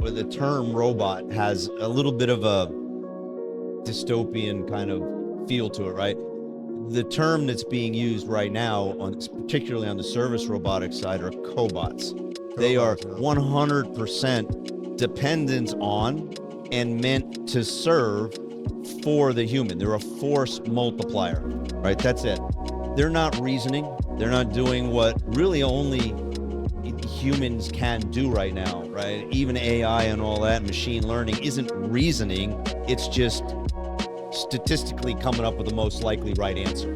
Well, the term robot has a little bit of a dystopian kind of feel to it, right? The term that's being used right now, particularly on the service robotics side, are cobots. They are 100% dependent on and meant to serve for the human. They're a force multiplier, right? That's it. They're not reasoning. They're not doing what really only humans can do right now, right? Even AI and all that, machine learning isn't reasoning. It's just statistically coming up with the most likely right answer.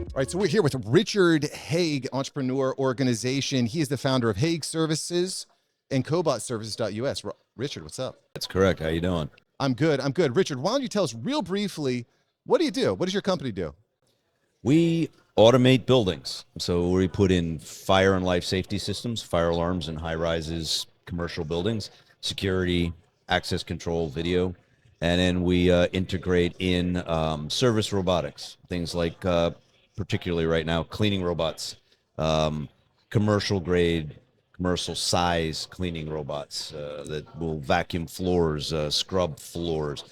All right, so we're here with Richard Haig, entrepreneur organization. He is the founder of Haig Services and cobotsservices.us. Richard, what's up? That's correct. How you doing? I'm good. Richard, why don't you tell us real briefly, what do you do? What does your company do? We automate buildings. So we put in fire and life safety systems, fire alarms in high rises, commercial buildings, security, access control, video. And then we integrate in service robotics, things like, particularly right now, cleaning robots, commercial grade, commercial size cleaning robots that will vacuum floors, scrub floors,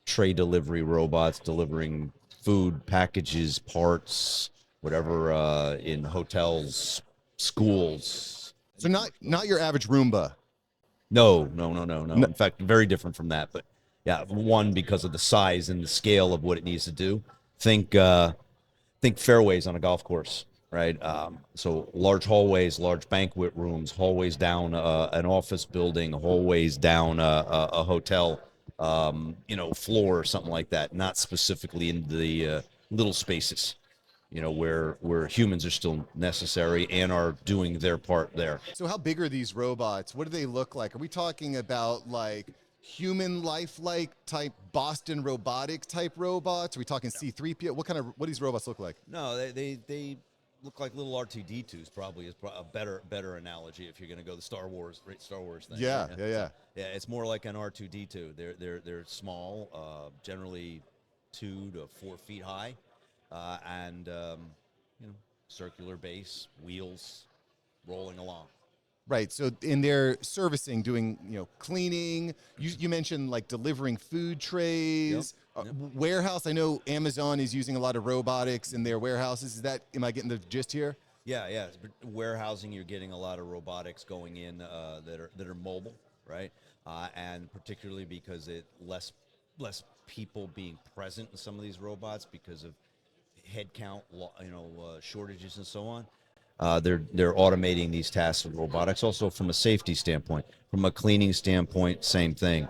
tray delivery robots delivering food, packages, parts, whatever, in hotels, schools. So not your average Roomba. No. In fact, very different from that. But yeah, one, because of the size and the scale of what it needs to do. Think fairways on a golf course, right? So large hallways, large banquet rooms, hallways down an office building, hallways down a hotel, floor or something like that. Not specifically in the little spaces, where humans are still necessary and are doing their part there. So how big are these robots? What do they look like? Are we talking about like human lifelike type Boston Robotics type robots? Are we talking C-3PO? What do these robots look like? No, they look like little R2-D2s. Probably is a better analogy if you're going to go the Star Wars thing. Yeah, right? yeah. Yeah, it's more like an R2-D2. They're small, generally 2 to 4 feet high, and circular base, wheels, rolling along. Right. So in their servicing, doing cleaning. You mentioned like delivering food trays. Yep. Warehouse. I know Amazon is using a lot of robotics in their warehouses. Am I getting the gist here? Yeah. Warehousing, you're getting a lot of robotics going in that are mobile, right? And particularly because less people being present in some of these robots because of headcount, shortages and so on. They're automating these tasks with robotics. Also, from a safety standpoint, from a cleaning standpoint, same thing.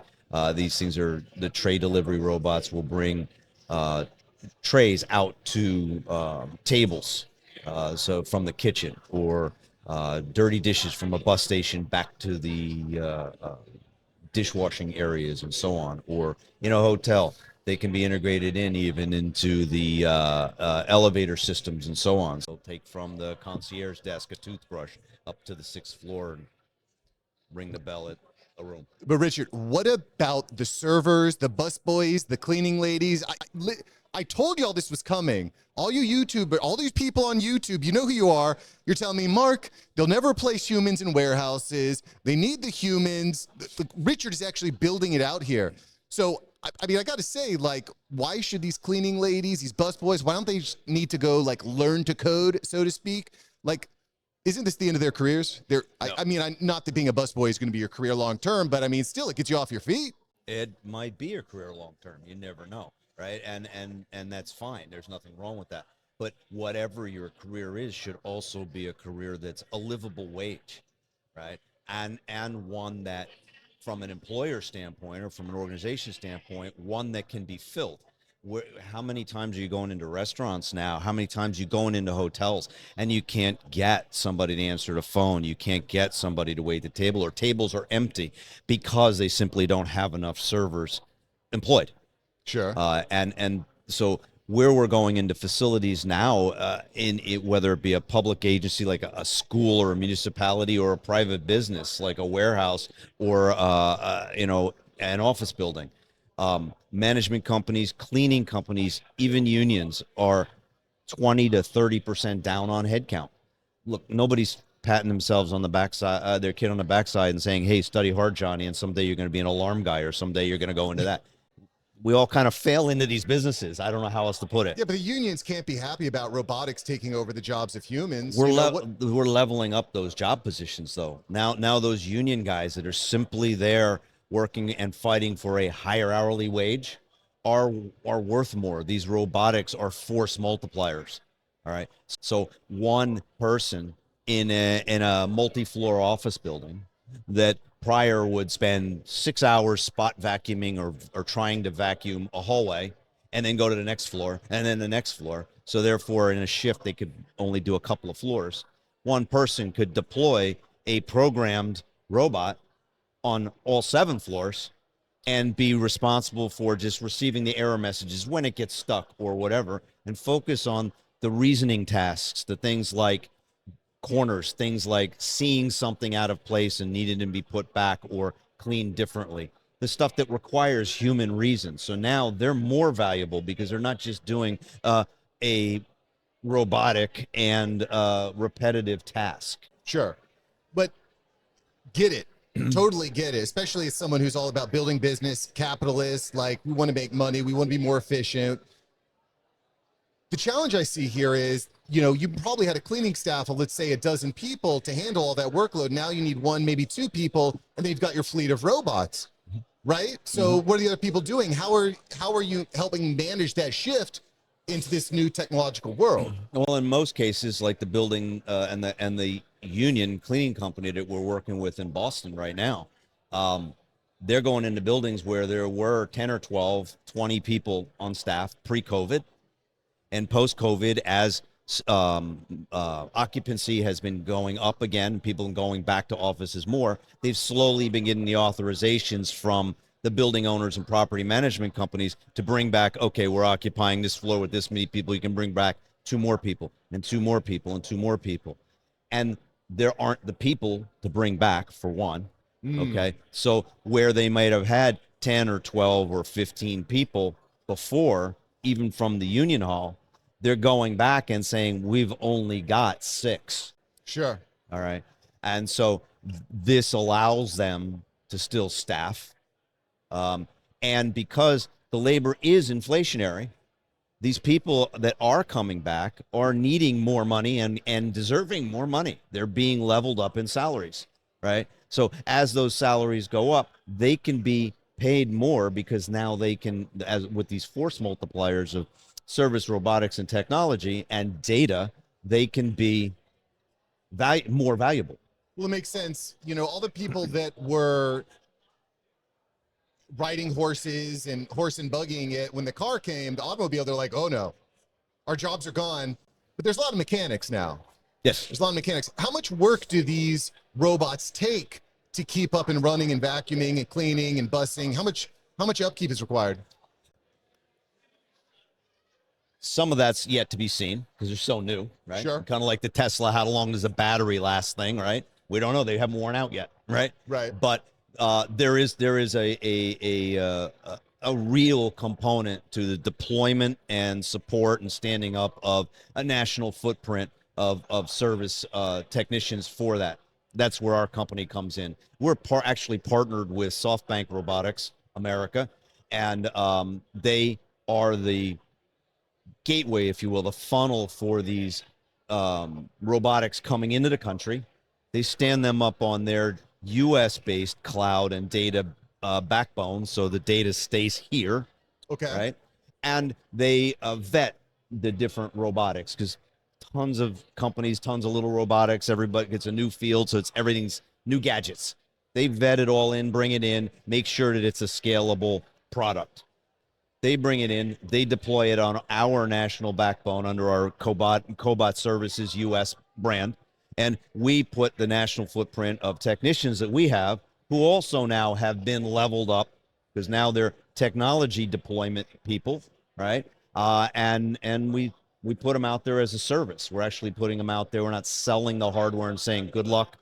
These things are the tray delivery robots will bring trays out to tables, so from the kitchen, or dirty dishes from a bus station back to the dishwashing areas and so on, or in a hotel. They can be integrated even into the elevator systems and so on. So they'll take from the concierge desk a toothbrush up to the 6th floor and ring the bell at a room. But Richard, what about the servers, the busboys, the cleaning ladies? I told you all this was coming. All you YouTubers, all these people on YouTube, you know who you are. You're telling me, Mark, they'll never replace humans in warehouses. They need the humans. Richard is actually building it out here. So I mean, I got to say, like, why should these cleaning ladies, these busboys, why don't they just need to go, like, learn to code, so to speak? Like, isn't this the end of their careers? No. I mean, not that being a busboy is going to be your career long term, but I mean, still, it gets you off your feet. It might be your career long term. You never know, right? And that's fine. There's nothing wrong with that. But whatever your career is should also be a career that's a livable wage, right? And one that, from an employer standpoint or from an organization standpoint, one that can be filled. How many times are you going into restaurants now? How many times are you going into hotels and you can't get somebody to answer the phone? You can't get somebody to wait the table, or tables are empty because they simply don't have enough servers employed. Sure. And so where we're going into facilities now, whether it be a public agency like a school or a municipality, or a private business like a warehouse, or an office building, management companies, cleaning companies, even unions are 20 to 30% down on headcount. Look, nobody's patting themselves on the backside, their kid on the backside, and saying, "Hey, study hard, Johnny, and someday you're going to be an alarm guy, or someday you're going to go into that." We all kind of fail into these businesses. I don't know how else to put it. Yeah, but the unions can't be happy about robotics taking over the jobs of humans. We're leveling up those job positions, though. Now those union guys that are simply there working and fighting for a higher hourly wage are worth more. These robotics are force multipliers. All right. So one person in a multi-floor office building that prior would spend 6 hours spot vacuuming or trying to vacuum a hallway and then go to the next floor and then the next floor. So therefore, in a shift, they could only do a couple of floors. One person could deploy a programmed robot on all 7 floors and be responsible for just receiving the error messages when it gets stuck or whatever, and focus on the reasoning tasks, the things like corners, things like seeing something out of place and needing to be put back or cleaned differently, the stuff that requires human reason. So now they're more valuable because they're not just doing a robotic and repetitive task. Sure. But get it. Totally get it, especially as someone who's all about building business, capitalist, like we want to make money, we want to be more efficient. The challenge I see here is, you probably had a cleaning staff of, let's say, a dozen people to handle all that workload. Now you need 1, maybe 2 people, and then you've got your fleet of robots, right? So what are the other people doing? How are you helping manage that shift into this new technological world? Well, in most cases, like the building and the union cleaning company that we're working with in Boston right now, they're going into buildings where there were 10 or 12, 20 people on staff pre-COVID, and post-COVID, as occupancy has been going up again, people going back to offices more, they've slowly been getting the authorizations from the building owners and property management companies to bring back, okay, we're occupying this floor with this many people, you can bring back 2 more people and 2 more people and 2 more people. And there aren't the people to bring back, for one. Okay. So where they might have had 10 or 12 or 15 people before, even from the union hall, they're going back and saying, we've only got 6. Sure. All right. And so this allows them to still staff. And because the labor is inflationary, these people that are coming back are needing more money and deserving more money. They're being leveled up in salaries, right? So as those salaries go up, they can be paid more because now they can, as with these force multipliers of service, robotics, and technology and data, they can be more valuable. Well, it makes sense. All the people that were riding horses and horse and buggying it, when the car came, the automobile, they're like, oh no, our jobs are gone. But there's a lot of mechanics now. Yes. There's a lot of mechanics. How much work do these robots take to keep up and running and vacuuming and cleaning and bussing? How much upkeep is required? Some of that's yet to be seen because they're so new, right? Sure. Kind of like the Tesla, how long does a battery last thing, right? We don't know. They haven't worn out yet, right? Right. But there is a real component to the deployment and support and standing up of a national footprint of service technicians for that. That's where our company comes in. We're actually partnered with SoftBank Robotics America, and they are the gateway, if you will, the funnel for these robotics coming into the country. They stand them up on their U.S.-based cloud and data backbone, so the data stays here. Okay. Right? And they vet the different robotics because tons of companies, tons of little robotics, everybody gets a new field, so everything's new gadgets. They vet it all in, bring it in, make sure that it's a scalable product. They bring it in, they deploy it on our national backbone under our Cobot Services US brand, and we put the national footprint of technicians that we have who also now have been leveled up because now they're technology deployment people, right? And we put them out there as a service. We're actually putting them out there. We're not selling the hardware and saying, good luck,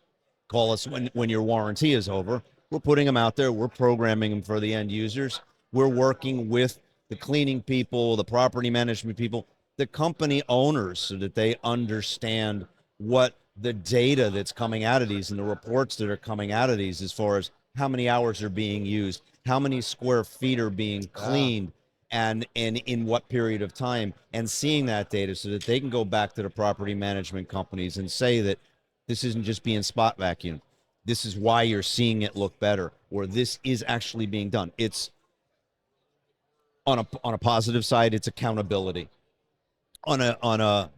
call us when your warranty is over. We're putting them out there. We're programming them for the end users. We're working with the cleaning people, the property management people, the company owners, so that they understand what the data that's coming out of these and the reports that are coming out of these as far as how many hours are being used, how many square feet are being cleaned, and in what period of time, and seeing that data so that they can go back to the property management companies and say that this isn't just being spot vacuumed. This is why you're seeing it look better, or this is actually being done. It's on a positive side, it's accountability. On a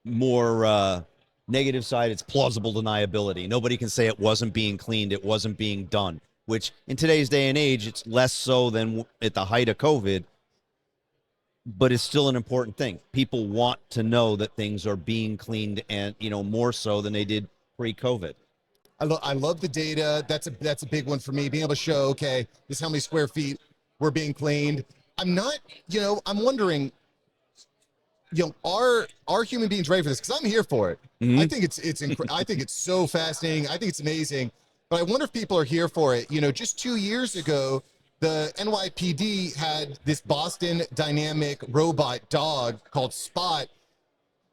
more negative side, it's plausible deniability. Nobody can say it wasn't being cleaned, it wasn't being done, which in today's day and age, it's less so than at the height of COVID, but it's still an important thing. People want to know that things are being cleaned, and more so than they did pre-COVID. I love the data. That's a big one for me. Being able to show, okay, this is how many square feet were being cleaned. I'm not, I'm wondering, are human beings ready for this? Because I'm here for it. Mm-hmm. I think I think it's so fascinating. I think it's amazing. But I wonder if people are here for it. Just 2 years ago, the NYPD had this Boston Dynamic robot dog called Spot.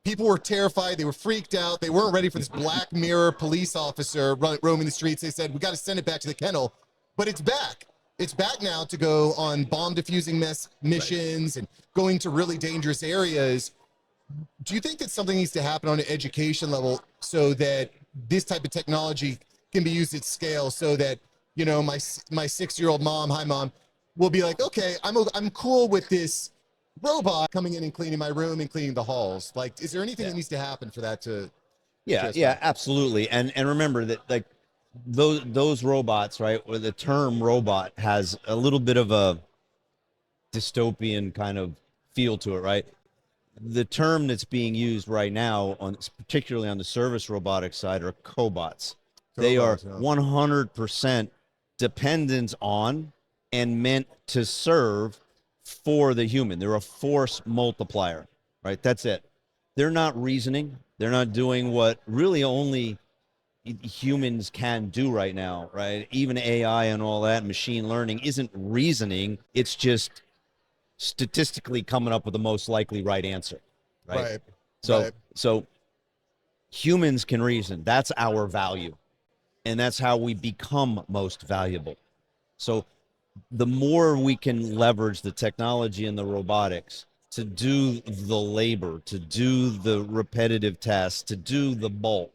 People were terrified. They were freaked out. They weren't ready for this Black Mirror police officer roaming the streets. They said, we got to send it back to the kennel. But it's back. It's back now to go on bomb diffusing missions and going to really dangerous areas. Do you think that something needs to happen on an education level so that this type of technology can be used at scale, so that, my 6-year-old mom, hi mom, will be like, okay, I'm cool with this robot coming in and cleaning my room and cleaning the halls? Like, is there anything that needs to happen for that to? Yeah, absolutely. And remember that, like, those robots, right? Where the term robot has a little bit of a dystopian kind of feel to it, right? The term that's being used right now, particularly on the service robotics side, are cobots. They are 100% dependent on and meant to serve for the human. They're a force multiplier, right? That's it. They're not reasoning. They're not doing what really only humans can do right now, right? Even AI and all that, machine learning isn't reasoning. It's just statistically coming up with the most likely right answer, right? So humans can reason. That's our value. And that's how we become most valuable. So the more we can leverage the technology and the robotics to do the labor, to do the repetitive tasks, to do the bulk,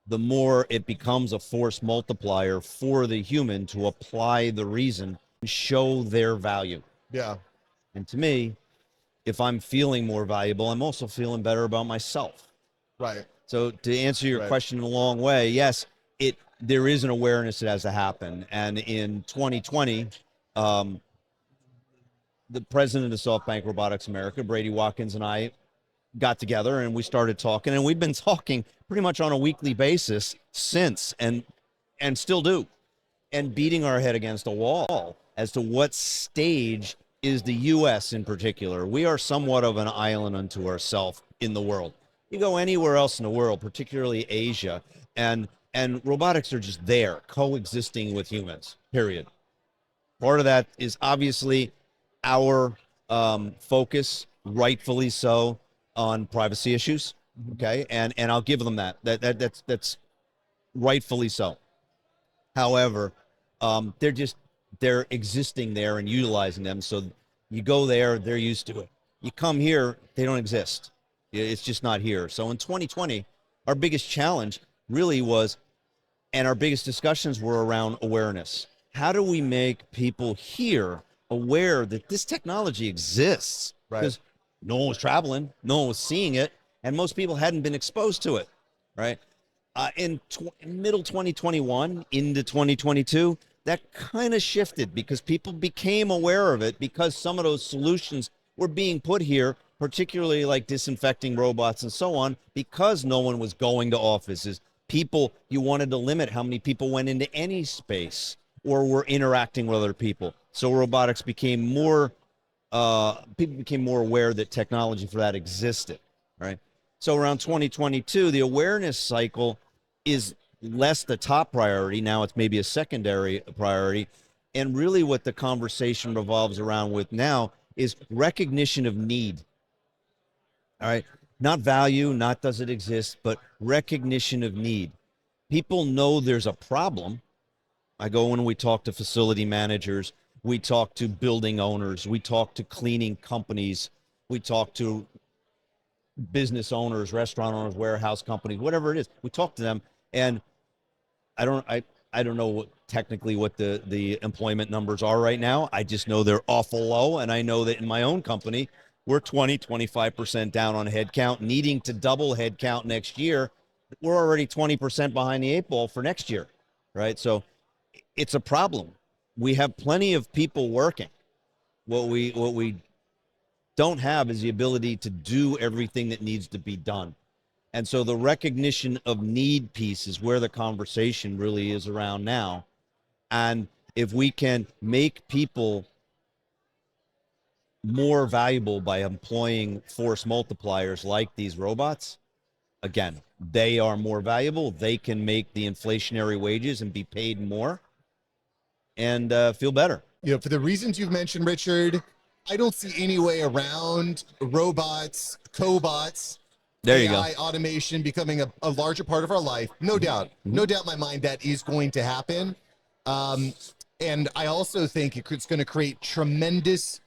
the more it becomes a force multiplier for the human to apply the reason and show their value. Yeah. And to me, if I'm feeling more valuable, I'm also feeling better about myself. Right. So to answer your question in a long way, yes, there is an awareness that has to happen. And in 2020, the president of SoftBank Robotics America, Brady Watkins, and I got together and we started talking, and we've been talking pretty much on a weekly basis since, and still do, and beating our head against a wall as to what stage is the U.S. in particular. We are somewhat of an island unto ourselves in the world. You go anywhere else in the world, particularly Asia, and robotics are just there, coexisting with humans, period. Part of that is obviously our focus, rightfully so, on privacy issues, okay? And I'll give them that. That's rightfully so. However, they're existing there and utilizing them. So you go there, they're used to it. You come here, they don't exist. It's just not here. So in 2020, our biggest challenge really was, and our biggest discussions were around awareness. How do we make people here aware that this technology exists? Because no one was traveling, no one was seeing it, and most people hadn't been exposed to it, right? In middle 2021 into 2022, that kind of shifted because people became aware of it, because some of those solutions were being put here, particularly like disinfecting robots and so on, because no one was going to offices. You wanted to limit how many people went into any space or were interacting with other people. So robotics became more, people became more aware that technology for that existed, right? So around 2022, the awareness cycle is less the top priority. Now it's maybe a secondary priority. And really what the conversation revolves around with now is recognition of need. All right. Not value, not does it exist, but recognition of need. People know there's a problem. I go and we talk to facility managers, we talk to building owners, we talk to cleaning companies, we talk to business owners, restaurant owners, warehouse companies, whatever it is. We talk to them, and I don't know technically what the employment numbers are right now. I just know they're awful low, and I know that in my own company, we're 25% down on headcount, needing to double headcount next year. We're already 20% behind the eight ball for next year, right? So it's a problem. We have plenty of people working. What we don't have is the ability to do everything that needs to be done. And so the recognition of need piece is where the conversation really is around now. And if we can make people more valuable by employing force multipliers like these robots, again, they are more valuable. They can make the inflationary wages and be paid more and feel better. You know, for the reasons you've mentioned, Richard, I don't see any way around robots, cobots, There you AI go. automation becoming a larger part of our life. No doubt. No doubt in my mind that is going to happen. And I also think it's going to create tremendous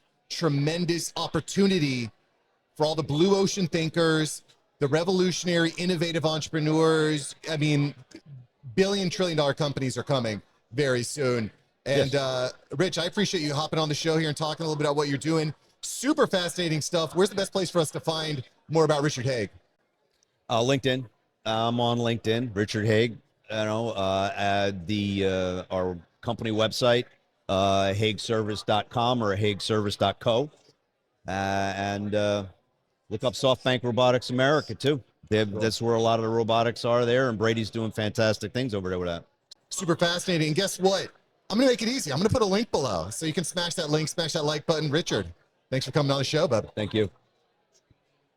opportunity for all the blue ocean thinkers, the revolutionary, innovative entrepreneurs. I mean, billion-trillion-dollar companies are coming very soon. And Rich, I appreciate you hopping on the show here and talking a little bit about what you're doing. Super fascinating stuff. Where's the best place for us to find more about Richard Haig? LinkedIn. I'm on LinkedIn, Richard Haig. You know, our company website, haigservice.com or haigservice.co. And look up SoftBank Robotics America, too. That's where a lot of the robotics are there, and Brady's doing fantastic things over there with that. Super fascinating. And guess what? I'm going to make it easy. I'm going to put a link below so you can smash that link, smash that like button. Richard, thanks for coming on the show, bud. Thank you.